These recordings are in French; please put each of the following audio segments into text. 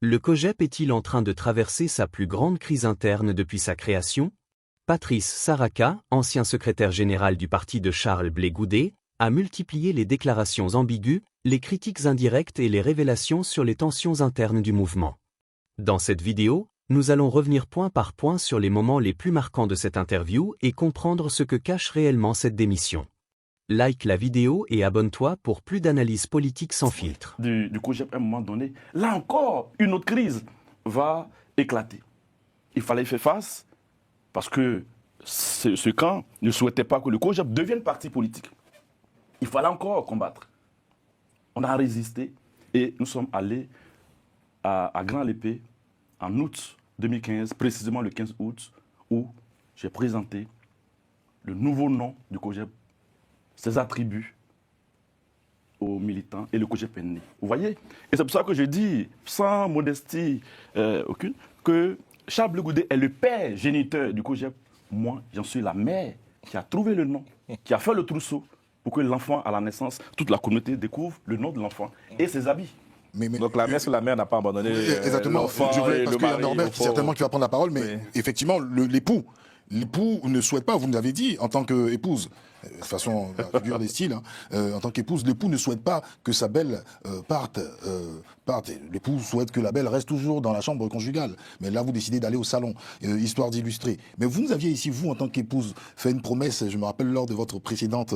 Le COJEP est-il en train de traverser sa plus grande crise interne depuis sa création? Patrice Saraka, ancien secrétaire général du parti de Charles Blé Goudet, a multiplié les déclarations ambiguës, les critiques indirectes et les révélations sur les tensions internes du mouvement. Dans cette vidéo, nous allons revenir point par point sur les moments les plus marquants de cette interview et comprendre ce que cache réellement cette démission. Like la vidéo et abonne-toi pour plus d'analyses politiques sans filtre. Du COJEP à un moment donné, là encore, une autre crise va éclater. Il fallait y faire face parce que ce camp ne souhaitait pas que le COJEP devienne parti politique. Il fallait encore combattre. On a résisté et nous sommes allés à Grand-Lépée en août 2015, précisément le 15 août, où j'ai présenté le nouveau nom du COJEP, ses attributs aux militants et le COJEP est né. Vous voyez? Et c'est pour ça que je dis, sans modestie aucune, que Charles Blé Goudet est le père géniteur du COJEP. Moi, j'en suis la mère qui a trouvé le nom, qui a fait le trousseau pour que l'enfant, à la naissance, toute la communauté découvre le nom de l'enfant et ses habits. Donc la mère n'a pas abandonné l'enfant et le mari. Norbert, certainement qui va prendre la parole, mais effectivement, l'époux ne souhaite pas, vous nous l'avez dit, en tant qu'épouse, de façon, la figure des styles, en tant qu'épouse, l'époux ne souhaite pas que sa belle parte. L'époux souhaite que la belle reste toujours dans la chambre conjugale. Mais là, vous décidez d'aller au salon, histoire d'illustrer. Mais vous nous aviez ici, vous, en tant qu'épouse, fait une promesse, je me rappelle lors de votre précédente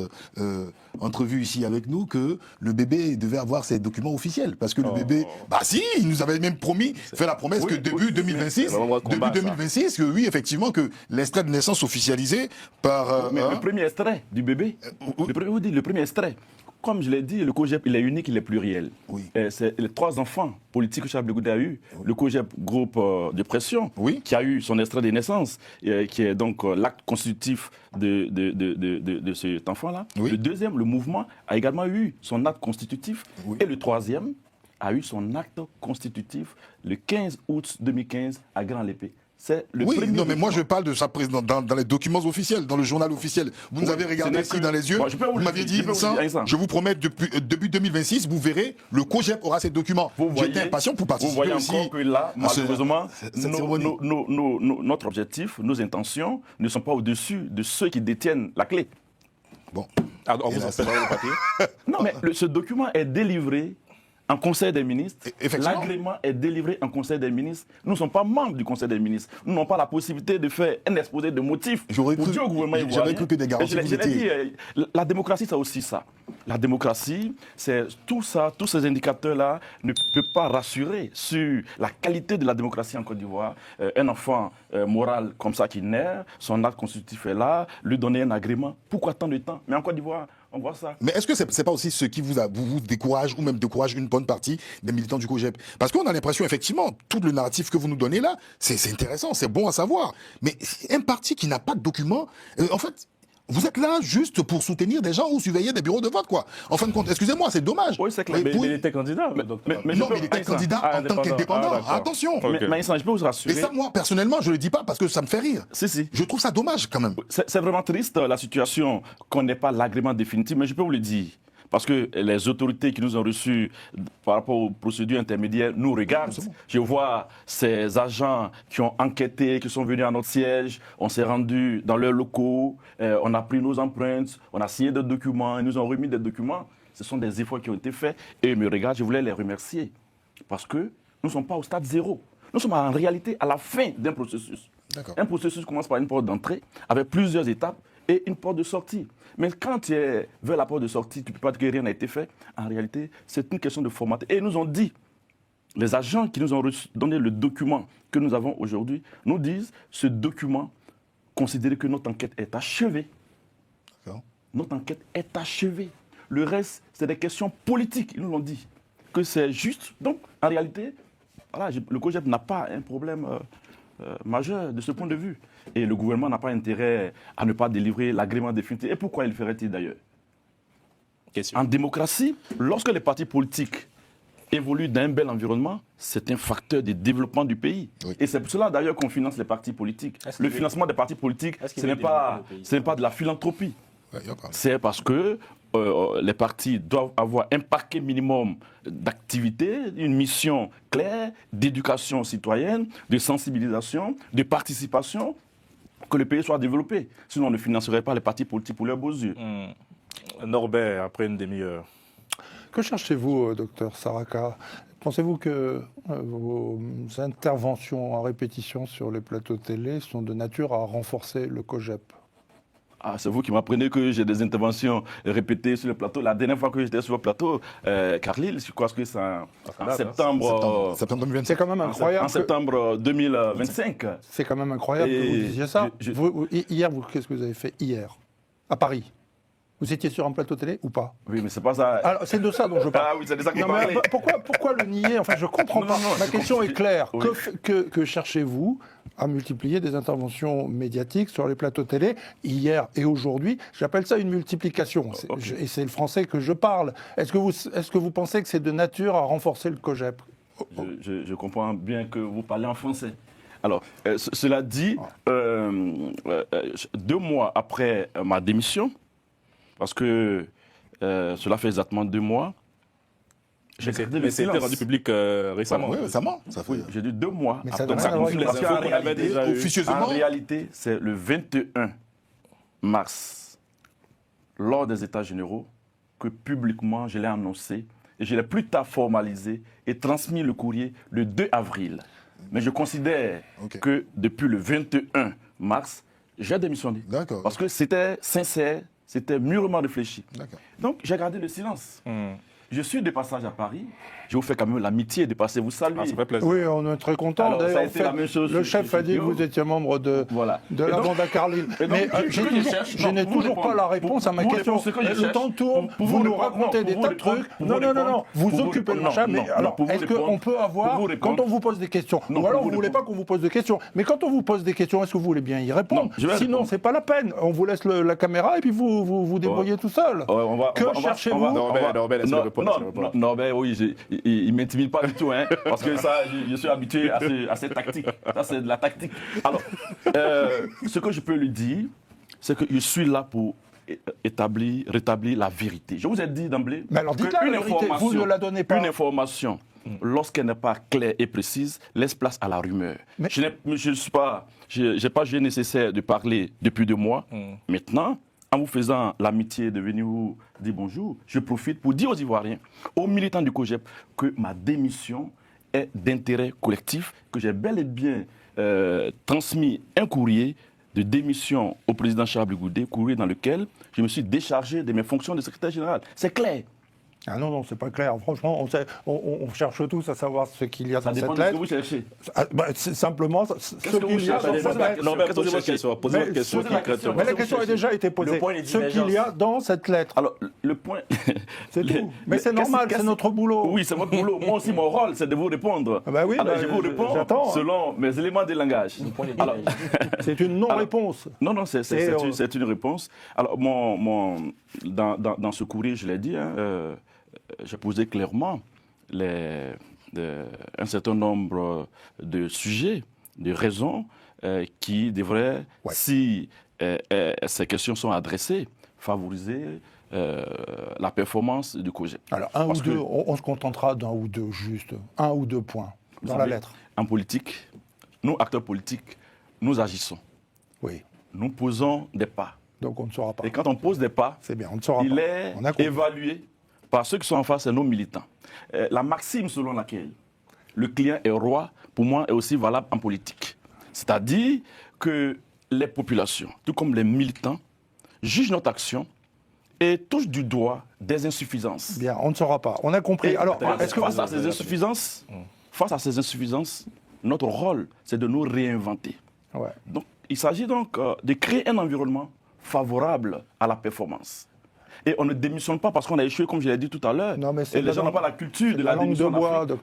entrevue ici avec nous, que le bébé devait avoir ses documents officiels. Parce que le bébé, bah si, il nous avait même promis, fait la promesse que début 2026, que oui, effectivement, que l'extrait de naissance officialisé par... Mais le premier extrait du bébé, le premier extrait, comme je l'ai dit, le COJEP, il est unique, il est pluriel. Oui. C'est les 3 enfants politiques que Charles Blé Goudet a eu. Le COJEP, groupe de pression, qui a eu son extrait de naissance, qui est donc l'acte constitutif de cet enfant-là. Oui. Le deuxième, le mouvement, a également eu son acte constitutif. Oui. Et le troisième a eu son acte constitutif le 15 août 2015 à Grand-Lépée. Mais moi je parle de sa présence dans les documents officiels, dans le journal officiel. Vous nous avez regardé ici dans les yeux, vous m'aviez dit, je vous promets, depuis début 2026, vous verrez, le COJEP aura ces documents. J'étais impatient pour participer. Vous voyez aussi encore que là, malheureusement, notre objectif, nos intentions ne sont pas au-dessus de ceux qui détiennent la clé. Bon. Alors, vous appelez dans le papier. Non, mais ce document est délivré en Conseil des ministres. L'agrément est délivré en Conseil des ministres. Nous ne sommes pas membres du Conseil des ministres. Nous n'avons pas la possibilité de faire un exposé de motifs pour dire au gouvernement ivoirien. J'avais cru que des garanties vous étiez... La démocratie, c'est aussi ça. La démocratie, c'est tout ça, tous ces indicateurs-là ne peuvent pas rassurer sur la qualité de la démocratie en Côte d'Ivoire. Un enfant moral comme ça qui naît, son acte constitutif est là, lui donner un agrément. Pourquoi tant de temps? Mais en Côte d'Ivoire, on voit ça. Mais est-ce que c'est pas aussi ce qui vous décourage ou même décourage une bonne partie des militants du COJEP? Parce qu'on a l'impression, effectivement, tout le narratif que vous nous donnez là, c'est intéressant, c'est bon à savoir. Mais un parti qui n'a pas de document, en fait... Vous êtes là juste pour soutenir des gens ou surveiller des bureaux de vote, quoi. En fin de compte, excusez-moi, c'est dommage. Oui, c'est clair. Mais il était candidat. Mais il était candidat en tant qu'indépendant. Attention. Mais je peux vous rassurer. Et ça, moi, personnellement, je ne le dis pas parce que ça me fait rire. Si. Je trouve ça dommage, quand même. C'est vraiment triste, la situation, qu'on n'ait pas l'agrément définitif, mais je peux vous le dire. Parce que les autorités qui nous ont reçus par rapport aux procédures intermédiaires nous regardent. Je vois ces agents qui ont enquêté, qui sont venus à notre siège. On s'est rendu dans leurs locaux, on a pris nos empreintes, on a signé des documents, ils nous ont remis des documents. Ce sont des efforts qui ont été faits et ils me regardent, je voulais les remercier. Parce que nous ne sommes pas au stade zéro. Nous sommes en réalité à la fin d'un processus. Un processus commence par une porte d'entrée avec plusieurs étapes et une porte de sortie. Mais quand tu es vers la porte de sortie, tu ne peux pas dire que rien n'a été fait. En réalité, c'est une question de formater. Et ils nous ont dit, les agents qui nous ont donné le document que nous avons aujourd'hui, nous disent, ce document, considérez que notre enquête est achevée. Notre enquête est achevée. Le reste, c'est des questions politiques, ils nous l'ont dit. Que c'est juste. Donc, en réalité, voilà, le COJEP n'a pas un problème majeur de ce point de vue. Et le gouvernement n'a pas intérêt à ne pas délivrer l'agrément définitif. Et pourquoi il le ferait-il d'ailleurs? En démocratie, lorsque les partis politiques évoluent dans un bel environnement, c'est un facteur de développement du pays. Oui. Et c'est pour cela d'ailleurs qu'on finance les partis politiques. Le financement des partis politiques, ce n'est pas de la philanthropie. C'est parce que les partis doivent avoir un paquet minimum d'activités, une mission claire d'éducation citoyenne, de sensibilisation, de participation, que le pays soit développé. Sinon, on ne financerait pas les partis politiques pour leurs beaux yeux. Norbert, après une demi-heure. Que cherchez-vous, docteur Saraka? Pensez-vous que vos interventions en répétition sur les plateaux télé sont de nature à renforcer le COJEP? Ah, c'est vous qui m'apprenez que j'ai des interventions répétées sur le plateau. La dernière fois que j'étais sur le plateau, Carlyle, je crois que c'est en septembre 2025. C'est quand même incroyable. En septembre 2025. C'est quand même incroyable que vous disiez ça. Hier, qu'est-ce que vous avez fait hier, à Paris? Vous étiez sur un plateau télé ou pas? Oui, mais c'est pas ça. Alors, c'est de ça dont je parle. Ah oui, c'est de ça que non, je parlais. Pourquoi le nier? Enfin, je comprends pas. Ma question est claire. Oui. Que cherchez-vous à multiplier des interventions médiatiques sur les plateaux télé hier et aujourd'hui? J'appelle ça une multiplication. Okay. Et c'est le français que je parle. Est-ce que vous pensez que c'est de nature à renforcer le COJEP? Je comprends bien que vous parlez en français. Alors, cela dit, 2 mois après ma démission, parce que cela fait exactement 2 mois. Mais c'était rendu public récemment. Oui, récemment. Ça fait... J'ai dit 2 mois. Mais ça après. donne Ça rien à confirme les voir. infos qu'on avait déjà eues. Officieusement. En réalité, c'est le 21 mars, lors des États généraux, que publiquement je l'ai annoncé et je l'ai plus tard formalisé et transmis le courrier le 2 avril. Mais je considère que depuis le 21 mars, j'ai démissionné. D'accord. Parce que c'était sincère, c'était mûrement réfléchi. Donc j'ai gardé le silence. Je suis de passage à Paris. Je vous fais quand même l'amitié de passer vous saluer. Ah, ça fait plaisir. Oui, on est très contents. Alors, ça a D'ailleurs, été la même chose le chez chef a dit que vous étiez membre de la bande à Carlyle. Mais je n'ai toujours pas la réponse à ma question. Le temps tourne, vous nous racontez des tas de trucs. Non, vous occupez le machin. Mais alors, est-ce qu'on peut avoir, quand on vous pose des questions, ou alors vous ne voulez pas qu'on vous pose des questions, mais quand on vous pose des questions, est-ce que vous voulez bien y répondre? Sinon, c'est pas la peine. On vous laisse la caméra et puis vous débrouillez tout seul. Que cherchez-vous? Norbert, oui, il ne m'intimide pas du tout, hein, parce que ça, je suis habitué à cette tactique. Ça, c'est de la tactique. Alors, ce que je peux lui dire, c'est que je suis là pour rétablir la vérité. Je vous ai dit d'emblée qu'une information, vous ne la donnez pas. Une information, lorsqu'elle n'est pas claire et précise, laisse place à la rumeur. Mais je n'ai pas jugé nécessaire de parler depuis 2 mois. Maintenant, en vous faisant l'amitié de venir vous dire bonjour, je profite pour dire aux Ivoiriens, aux militants du COJEP, que ma démission est d'intérêt collectif, que j'ai bel et bien transmis un courrier de démission au président Charles Blé Goudé, courrier dans lequel je me suis déchargé de mes fonctions de secrétaire général. C'est clair. Ah non, c'est pas clair. Franchement, on cherche tous à savoir ce qu'il y a dans cette lettre. Ça dépend de ce que vous cherchez. C'est simplement ce qu'il y a dans cette lettre. Non, mais posez votre question. Posez votre question concrètement. Mais la question a déjà été posée. Ce qu'il y a dans cette lettre. Alors, le point... C'est tout. Mais c'est normal, c'est notre boulot. Oui, c'est votre boulot. Moi aussi, mon rôle, c'est de vous répondre. Bah oui, alors, je vous réponds selon mes éléments de langage. Alors, c'est une non-réponse. Non, c'est une réponse. Alors, dans ce courrier, je l'ai dit, j'ai posé clairement un certain nombre de sujets, de raisons qui devraient, si ces questions sont adressées, favoriser la performance du COJEP. Alors, un ou deux, on se contentera d'un ou deux, juste. 1 ou 2 points dans la lettre. En politique, nous, acteurs politiques, nous agissons. Oui. Nous posons des pas. Donc on ne saura pas. Et quand on pose des pas, c'est bien, on ne saura il pas. est évalué par ceux qui sont en face, c'est nos militants. La maxime selon laquelle le client est roi, pour moi, est aussi valable en politique. C'est-à-dire que les populations, tout comme les militants, jugent notre action et touchent du doigt des insuffisances. Bien, on ne saura pas. On a compris. Et alors, face à ces insuffisances, notre rôle, c'est de nous réinventer. Ouais. Donc, il s'agit donc de créer un environnement favorable à la performance. Et on ne démissionne pas parce qu'on a échoué, comme je l'ai dit tout à l'heure. Et les gens n'ont pas la culture de la démission.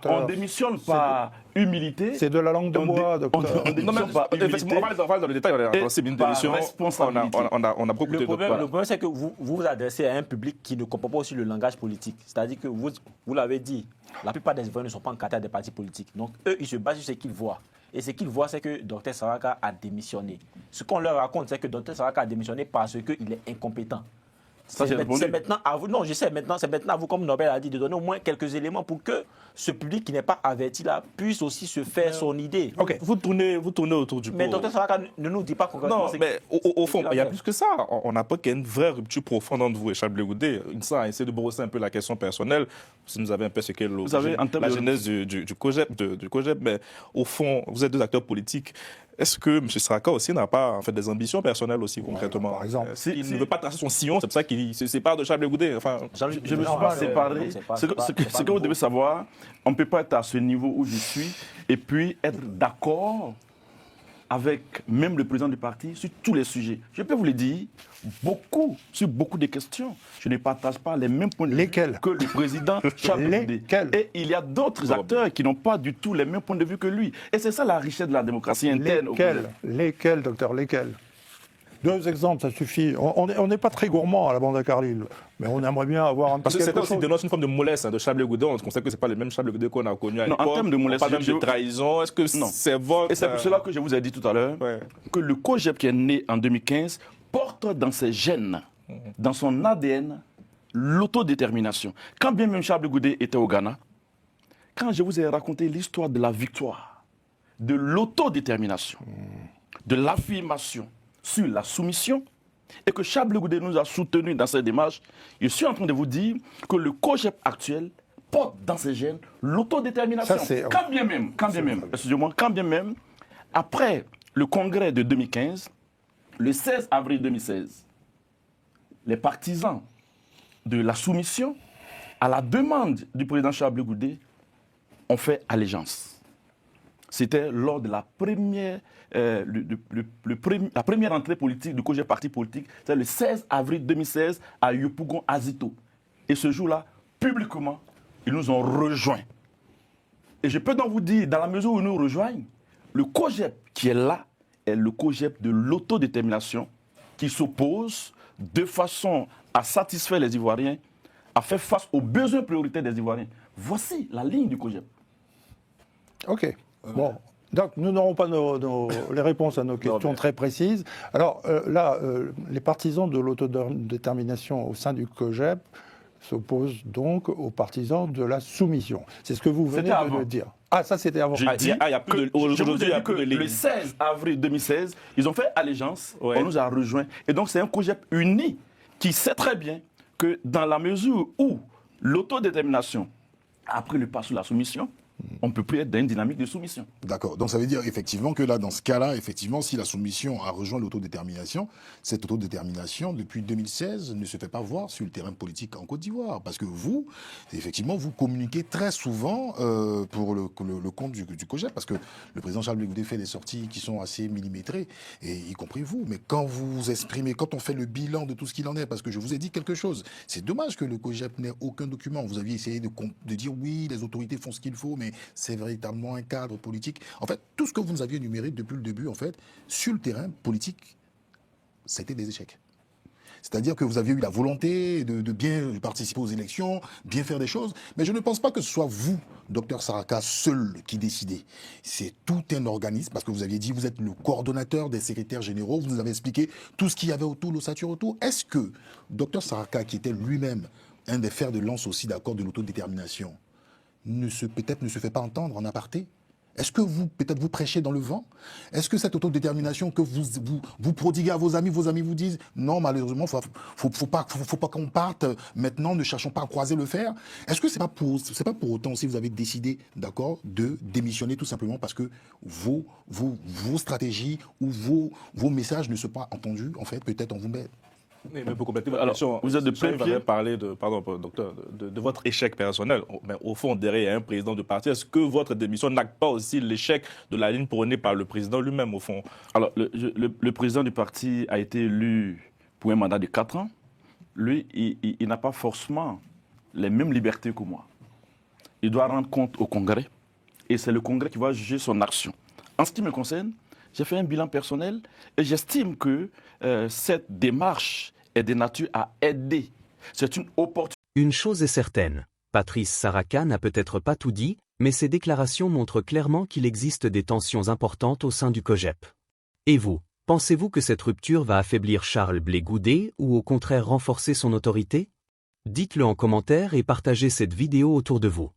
On démissionne par humilité. C'est de la langue de bois, docteur. On démissionne par humilité. On va dans le détail. C'est une démission. On a beaucoup de Le problème, c'est que vous vous adressez à un public qui ne comprend pas aussi le langage politique. C'est-à-dire que vous l'avez dit, la plupart des Ivoiriens ne sont pas encadrés des partis politiques. Donc, eux, ils se basent sur ce qu'ils voient. Et ce qu'ils voient, c'est que Dr Saraka a démissionné. Ce qu'on leur raconte, c'est que Dr Saraka a démissionné parce qu'il est incompétent. C'est maintenant à vous. Non, je sais, c'est maintenant à vous, comme Norbert a dit, de donner au moins quelques éléments pour que ce public qui n'est pas averti là puisse aussi se faire son idée. Ok, vous tournez autour du pot. Mais Dr Saraka ne nous dit pas concrètement. Non, mais au fond, il y a plus que ça. On n'a pas qu'il y a une vraie rupture profonde entre vous et Charles Blé Goudé. Ça a essayé de brosser un peu la question personnelle. Si vous avez un peu ce qu'est la genèse du COJEP, mais au fond, vous êtes deux acteurs politiques. Est-ce que M. Saraka aussi n'a pas en fait, des ambitions personnelles aussi concrètement? Par exemple, il ne veut pas tracer son sillon, c'est pour ça qu'il se sépare de Charles Blé Goudé. Enfin, je ne me suis pas séparé. Ce que vous devez savoir, on ne peut pas être à ce niveau où je suis et puis être d'accord avec même le président du parti sur tous les sujets. Je peux vous le dire, sur beaucoup de questions, je ne partage pas les mêmes points de vue que le président Charles Blé Goudé. Et il y a d'autres acteurs qui n'ont pas du tout les mêmes points de vue que lui. Et c'est ça la richesse de la démocratie interne. Lesquels, docteur, lesquels? 2 exemples, ça suffit. On n'est pas très gourmand à la bande à Carlyle, mais on aimerait bien avoir un petit parce que c'est aussi dénonce une forme de mollesse de Charles Blé Goudé. On sait que ce n'est pas le même Charles Blé Goudé qu'on a connu à l'époque. En termes de mollesse, on parle même de trahison. Est-ce que c'est votre... Et c'est pour cela que je vous ai dit tout à l'heure que le COJEP qui est né en 2015 porte dans ses gènes, dans son ADN, l'autodétermination. Quand bien même Charles Blé Goudé était au Ghana, quand je vous ai raconté l'histoire de la victoire, de l'autodétermination, de l'affirmation sur la soumission, et que Charles Blé Goudé nous a soutenus dans cette démarche, je suis en train de vous dire que le COJEP actuel porte dans ses gènes l'autodétermination. Quand bien même, après le congrès de 2015, le 16 avril 2016, les partisans de la soumission, à la demande du président Charles Blé Goudé, ont fait allégeance. C'était lors de la première entrée politique du COJEP parti politique, c'est le 16 avril 2016 à Yopougon Azito. Et ce jour-là, publiquement, ils nous ont rejoints. Et je peux donc vous dire, dans la mesure où ils nous rejoignent, le COJEP qui est là est le COJEP de l'autodétermination qui s'oppose de façon à satisfaire les Ivoiriens, à faire face aux besoins prioritaires des Ivoiriens. Voici la ligne du COJEP. Ok. Bon. Donc, nous n'aurons pas les réponses à nos questions très précises. Alors les partisans de l'autodétermination au sein du COJEP s'opposent donc aux partisans de la soumission. C'est ce que vous venez de nous dire. Ah, ça c'était avant. Le 16 avril 2016, ils ont fait allégeance, on nous a rejoints. Et donc c'est un COJEP uni qui sait très bien que dans la mesure où l'autodétermination a pris le pas sur la soumission, on ne peut plus être dans une dynamique de soumission. D'accord. Donc ça veut dire effectivement que là, dans ce cas-là, effectivement, si la soumission a rejoint l'autodétermination, cette autodétermination, depuis 2016, ne se fait pas voir sur le terrain politique en Côte d'Ivoire. Parce que vous, effectivement, vous communiquez très souvent pour le compte du COJEP, parce que le président Charles Blé Goudé fait des sorties qui sont assez millimétrées, et y compris vous. Mais quand vous vous exprimez, quand on fait le bilan de tout ce qu'il en est, parce que je vous ai dit quelque chose, c'est dommage que le COJEP n'ait aucun document. Vous aviez essayé de dire oui, les autorités font ce qu'il faut, mais c'est véritablement un cadre politique. En fait, tout ce que vous nous aviez énuméré depuis le début, en fait, sur le terrain politique, c'était des échecs. C'est-à-dire que vous aviez eu la volonté de bien participer aux élections, bien faire des choses, mais je ne pense pas que ce soit vous, docteur Saraka, seul qui décidez. C'est tout un organisme, parce que vous aviez dit, vous êtes le coordonnateur des secrétaires généraux, vous nous avez expliqué tout ce qu'il y avait autour, l'ossature autour. Est-ce que docteur Saraka, qui était lui-même un des fers de lance aussi d'accord de l'autodétermination, peut-être ne se fait pas entendre en aparté? Est-ce que peut-être vous prêchez dans le vent? Est-ce que cette autodétermination que vous prodiguez à vos amis vous disent non, malheureusement, faut pas qu'on parte maintenant, ne cherchons pas à croiser le fer? Est-ce que c'est pas pour autant si vous avez décidé, d'accord, de démissionner tout simplement parce que vos stratégies ou vos messages ne sont pas entendus, en fait, peut-être on vous met. Mais pour compléter votre question, vous êtes de plein pied. Parler docteur, de votre échec personnel. Mais au fond, derrière, il y a un président de parti. Est-ce que votre démission n'acte pas aussi l'échec de la ligne prônée par le président lui-même, au fond? Alors, le président du parti a été élu pour un mandat de 4 ans. Lui, il n'a pas forcément les mêmes libertés que moi. Il doit rendre compte au Congrès. Et c'est le Congrès qui va juger son action. En ce qui me concerne, j'ai fait un bilan personnel et j'estime que cette démarche est de nature à aider. C'est une opportunité. Une chose est certaine, Patrice Saraka n'a peut-être pas tout dit, mais ses déclarations montrent clairement qu'il existe des tensions importantes au sein du COJEP. Et vous, Pensez-vous que cette rupture va affaiblir Charles Blé Goudé ou au contraire renforcer son autorité? Dites-le en commentaire et partagez cette vidéo autour de vous.